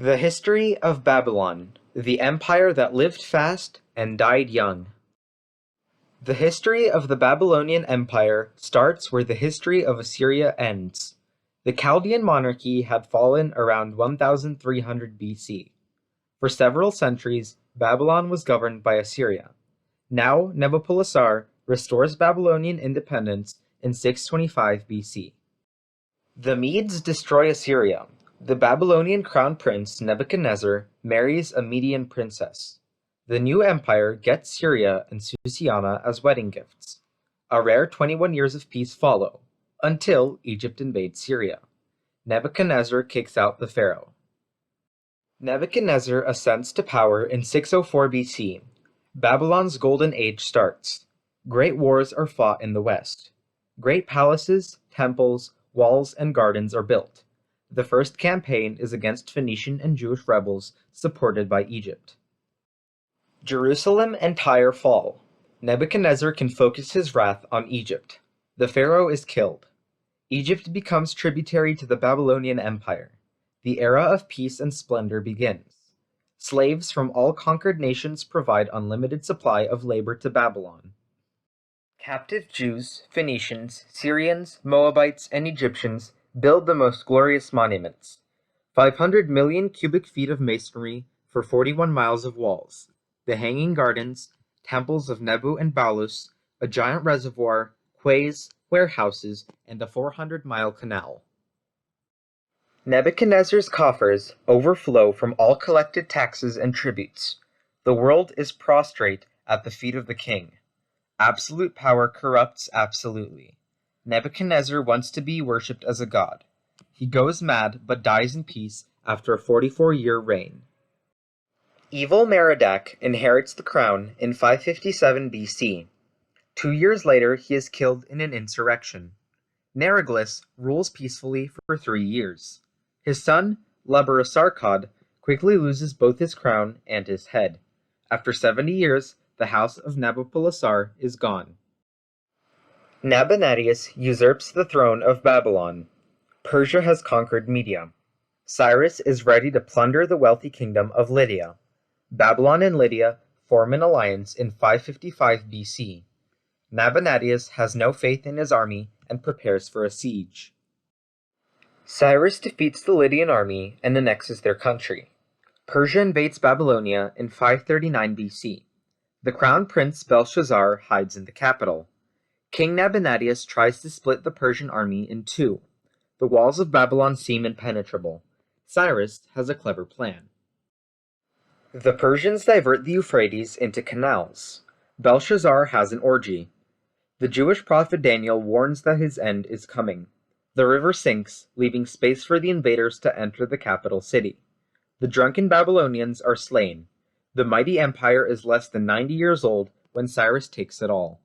The History of Babylon, the empire that lived fast and died young. The history of the Babylonian Empire starts where the history of Assyria ends. The Chaldean monarchy had fallen around 1300 BC. For several centuries, Babylon was governed by Assyria. Now, Nabopolassar restores Babylonian independence in 625 BC. The Medes destroy Assyria. The Babylonian crown prince Nebuchadnezzar marries a Median princess. The new empire gets Syria and Susiana as wedding gifts. A rare 21 years of peace follow, until Egypt invades Syria. Nebuchadnezzar kicks out the pharaoh. Nebuchadnezzar ascends to power in 604 BC. Babylon's golden age starts. Great wars are fought in the west. Great palaces, temples, walls, and gardens are built. The first campaign is against Phoenician and Jewish rebels supported by Egypt. Jerusalem and Tyre fall. Nebuchadnezzar can focus his wrath on Egypt. The pharaoh is killed. Egypt becomes tributary to the Babylonian Empire. The era of peace and splendor begins. Slaves from all conquered nations provide unlimited supply of labor to Babylon. Captive Jews, Phoenicians, Syrians, Moabites, and Egyptians build the most glorious monuments. 500 million cubic feet of masonry for 41 miles of walls, the Hanging Gardens, temples of Nebu and Balus, a giant reservoir, quays, warehouses, and a 400-mile canal. Nebuchadnezzar's coffers overflow from all collected taxes and tributes. The world is prostrate at the feet of the king. Absolute power corrupts absolutely. Nebuchadnezzar wants to be worshipped as a god. He goes mad but dies in peace after a 44-year reign. Evil-Merodach inherits the crown in 557 BC. 2 years later, he is killed in an insurrection. Neriglus rules peacefully for 3 years. His son, Labarasarkod, quickly loses both his crown and his head. After 70 years, the house of Nabopolassar is gone. Nabonadius usurps the throne of Babylon. Persia has conquered Media. Cyrus is ready to plunder the wealthy kingdom of Lydia. Babylon and Lydia form an alliance in 555 BC. Nabonadius has no faith in his army and prepares for a siege. Cyrus defeats the Lydian army and annexes their country. Persia invades Babylonia in 539 BC. The crown prince Belshazzar hides in the capital. King Nabonadius tries to split the Persian army in two. The walls of Babylon seem impenetrable. Cyrus has a clever plan. The Persians divert the Euphrates into canals. Belshazzar has an orgy. The Jewish prophet Daniel warns that his end is coming. The river sinks, leaving space for the invaders to enter the capital city. The drunken Babylonians are slain. The mighty empire is less than 90 years old when Cyrus takes it all.